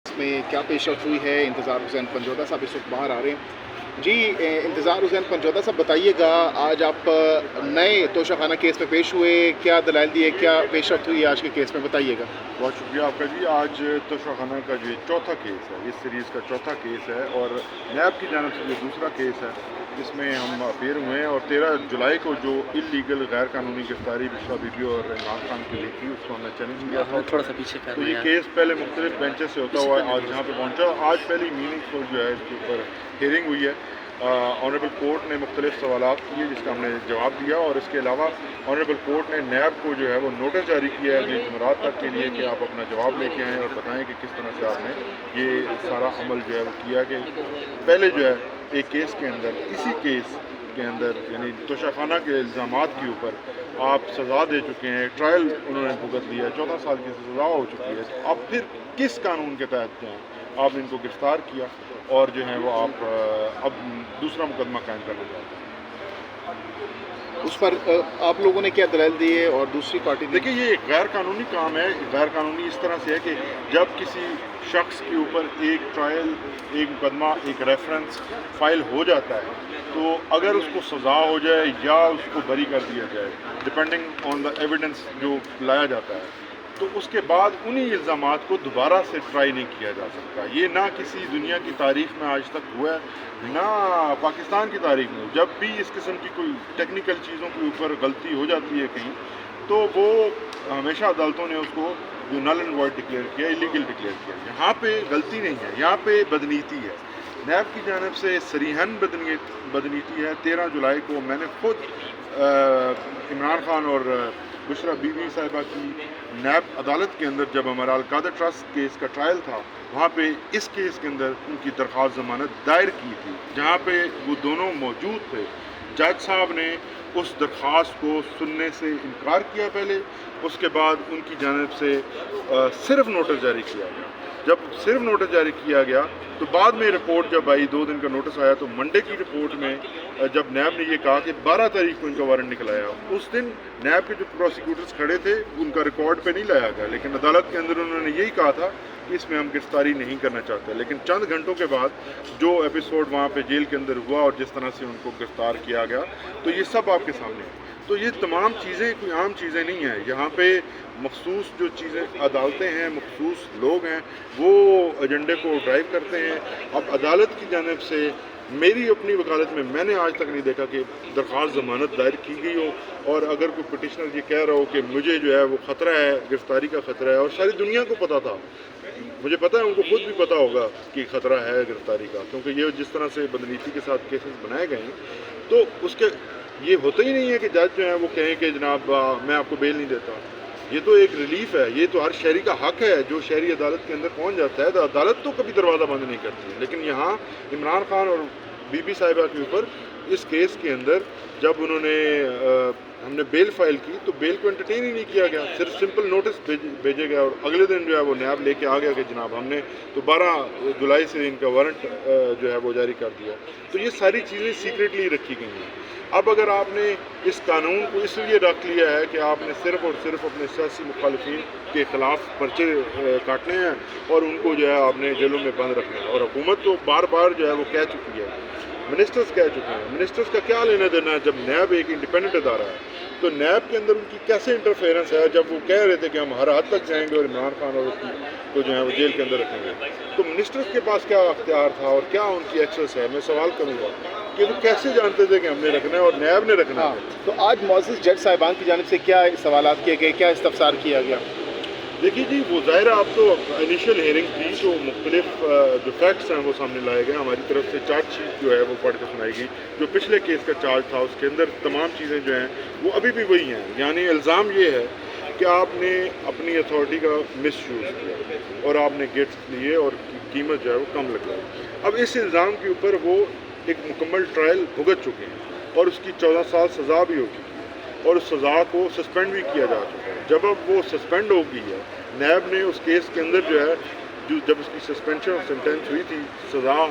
اس میں کیا پیش رفت ہوئی ہے؟ انتظار حسین پنجوتا صاحب اس وقت باہر آ رہے ہیں جی۔ انتظار حسین پنجوتا صاحب بتائیے گا، آج آپ نئے توشہ خانہ کیس میں پیش ہوئے، کیا دلائل دیے، کیا پیش رفت ہوئی آج کے کیس میں، بتائیے گا۔ بہت شکریہ آپ کا جی۔ آج توشہ خانہ کا جو چوتھا کیس ہے، اس سیریز کا چوتھا کیس ہے اور نیب کی جانب سے جو دوسرا کیس ہے اس میں ہم اپیئر ہوئے ہیں، اور 13 جولائی کو جو انلیگل غیر قانونی گرفتاری بشرا بی بی اور عمران خان کی ہوئی تھی اس کو ہم نے چیلنج کیا تھا تھوڑا سا پیچھے تو یہ کیس پہلے مختلف بینچز سے ہوتا ہوا آج یہاں پہ پہنچا۔ آج پہلی میننگ فل جو ہے اس کے اوپر ہیئرنگ ہوئی ہے۔ آنریبل کورٹ نے مختلف سوالات کیے جس کا ہم نے جواب دیا، اور اس کے علاوہ آنریبل کورٹ نے نیب کو جو ہے وہ نوٹس جاری کیا ہے اگلی جمعرات تک کے لیے کہ آپ اپنا جواب لے کے آئیں اور بتائیں کہ کس طرح سے آپ نے یہ سارا عمل جو ہے وہ کیا کہ پہلے جو ہے ایک کیس کے اندر، اسی کیس کے اندر یعنی توشہ خانہ کے الزامات کے اوپر آپ سزا دے چکے ہیں، ٹرائل انہوں نے بھگت لیا ہے، 14 سال کی سزا ہو چکی ہے، اب پھر کس قانون کے تحت جو ہے آپ نے ان کو گرفتار کیا اور جو ہے وہ آپ اب دوسرا مقدمہ قائم کرنا چاہتے ہیں؟ اس پر آپ لوگوں نے کیا دلائل دی ہے اور دوسری پارٹی نے؟ دیکھیے یہ ایک غیر قانونی کام ہے۔ غیر قانونی اس طرح سے ہے کہ جب کسی شخص کے اوپر ایک ٹرائل، ایک مقدمہ، ایک ریفرنس فائل ہو جاتا ہے تو اگر اس کو سزا ہو جائے یا اس کو بری کر دیا جائے ڈپینڈنگ آن دا ایویڈنس جو لایا جاتا ہے، تو اس کے بعد انہی الزامات کو دوبارہ سے ٹرائی نہیں کیا جا سکتا۔ یہ نہ کسی دنیا کی تاریخ میں آج تک ہوا ہے، نہ پاکستان کی تاریخ میں۔ جب بھی اس قسم کی کوئی ٹیکنیکل چیزوں کے اوپر غلطی ہو جاتی ہے کہیں، تو وہ ہمیشہ عدالتوں نے اس کو جو نل اینڈ وائڈ ڈکلیئر کیا، ایلیگل ڈکلیئر کیا۔ یہاں پہ غلطی نہیں ہے، یہاں پہ بدنیتی ہے، نیب کی جانب سے صریحاً بدنیتی ہے۔ 13 جولائی کو میں نے خود عمران خان اور بشرا بی بی صاحبہ کی نیب عدالت کے اندر جب ہمارا القادر ٹرسٹ کیس کا ٹرائل تھا، وہاں پہ اس کیس کے اندر ان کی درخواست ضمانت دائر کی تھی، جہاں پہ وہ دونوں موجود تھے۔ جج صاحب نے اس درخواست کو سننے سے انکار کیا پہلے، اس کے بعد ان کی جانب سے صرف نوٹس جاری کیا گیا۔ جب صرف نوٹس جاری کیا گیا تو بعد میں رپورٹ جب آئی، 2 دن کا نوٹس آیا، تو منڈے کی رپورٹ میں جب نیب نے یہ کہا کہ 12 تاریخ کو ان کا وارنٹ نکلایا، اس دن نیب کے جو پروسیکیوٹرز کھڑے تھے ان کا ریکارڈ پہ نہیں لایا گیا، لیکن عدالت کے اندر انہوں نے یہی کہا تھا کہ اس میں ہم گرفتاری نہیں کرنا چاہتے۔ لیکن چند گھنٹوں کے بعد جو ایپیسوڈ وہاں پہ جیل کے اندر ہوا اور جس طرح سے ان کو گرفتار کیا گیا، تو یہ سب آپ کے سامنے ہے۔ تو یہ تمام چیزیں کوئی عام چیزیں نہیں ہیں، یہاں پہ مخصوص جو چیزیں عدالتیں ہیں، مخصوص لوگ ہیں، وہ ایجنڈے کو ڈرائیو کرتے ہیں۔ اب عدالت کی جانب سے میری اپنی وکالت میں نے آج تک نہیں دیکھا کہ درخواست ضمانت دائر کی گئی ہو، اور اگر کوئی پٹیشنر یہ کہہ رہا ہو کہ مجھے جو ہے وہ خطرہ ہے، گرفتاری کا خطرہ ہے، اور ساری دنیا کو پتہ تھا، مجھے پتہ ہے ان کو خود بھی پتہ ہوگا کہ خطرہ ہے گرفتاری کا، کیونکہ یہ جس طرح سے بدنیتی کے ساتھ کیسز بنائے گئے ہیں، تو اس کے یہ ہوتا ہی نہیں ہے کہ جج جو ہیں وہ کہیں کہ جناب میں آپ کو بیل نہیں دیتا۔ یہ تو ایک ریلیف ہے، یہ تو ہر شہری کا حق ہے، جو شہری عدالت کے اندر پہنچ جاتا ہے تو عدالت تو کبھی دروازہ بند نہیں کرتی۔ لیکن یہاں عمران خان اور بی بی صاحبہ کے اوپر اس کیس کے اندر جب انہوں نے ہم نے بیل فائل کی تو بیل کو انٹرٹین ہی نہیں کیا گیا، صرف سمپل نوٹس بھیجے گیا، اور اگلے دن جو ہے وہ نیب لے کے آ گیا کہ جناب ہم نے تو 12 جولائی سے ان کا وارنٹ جو ہے وہ جاری کر دیا۔ تو یہ ساری چیزیں سیکریٹلی رکھی گئی ہیں۔ اب اگر آپ نے اس قانون کو اس لیے رکھ لیا ہے کہ آپ نے صرف اور صرف اپنے سیاسی مخالفین کے خلاف پرچے کاٹنے ہیں اور ان کو جو ہے آپ نے جیلوں میں بند رکھنا ہے، اور حکومت تو بار بار جو ہے وہ کہہ چکی ہے، منسٹرز کہہ چکے ہیں، منسٹرز کا کیا لینا دینا ہے؟ جب نیب ایک انڈیپینڈنٹ ادارہ ہے تو نیب کے اندر ان کی کیسے انٹرفیئرنس ہے جب وہ کہہ رہے تھے کہ ہم ہر حد تک جائیں گے اور عمران خان اور اس کی کو جو ہے وہ جیل کے اندر رکھیں گے؟ تو منسٹرز کے پاس کیا اختیار تھا اور کیا ان کی ایکسس ہے؟ میں سوال کروں گا کہ وہ کیسے جانتے تھے کہ ہم نے رکھنا ہے اور نیب نے رکھنا ہے؟ تو آج معزز جج صاحبان کی جانب سے کیا سوالات کیے گئے، کیا استفسار کیا گیا؟ دیکھیے جی، وہ ظاہر اب تو انیشیل ہیئرنگ تھی تو مختلف جو فیکٹس ہیں وہ سامنے لائے گئے، ہماری طرف سے چارج شیٹ جو ہے وہ پڑھ کے سنائی گئی، جو پچھلے کیس کا چارج تھا اس کے اندر تمام چیزیں جو ہیں وہ ابھی بھی وہی ہیں۔ یعنی الزام یہ ہے کہ آپ نے اپنی اتھارٹی کا مس یوز کیا اور آپ نے گیٹس لیے اور قیمت جو ہے وہ کم لگائی۔ اب اس الزام کے اوپر وہ ایک مکمل ٹرائل بھگت چکے ہیں اور اس کی 14 سال سزا بھی ہو چکی ہے، اور اس سزا کو سسپینڈ بھی کیا جا چکا ہے۔ جب اب وہ سسپینڈ ہو گئی ہے، نیب نے اس کیس کے اندر جو ہے جب اس کی سسپینشن اور سینٹینس ہوئی تھی، سزا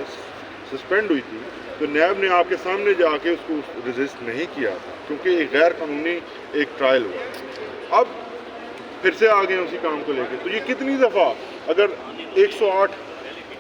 سسپینڈ ہوئی تھی، تو نیب نے آپ کے سامنے جا کے اس کو ریزسٹ نہیں کیا تھا، کیونکہ ایک غیر قانونی ایک ٹرائل ہوا۔ اب پھر سے آ گئے اسی کام کو لے کے، تو یہ کتنی دفعہ اگر 108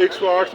108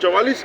44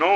9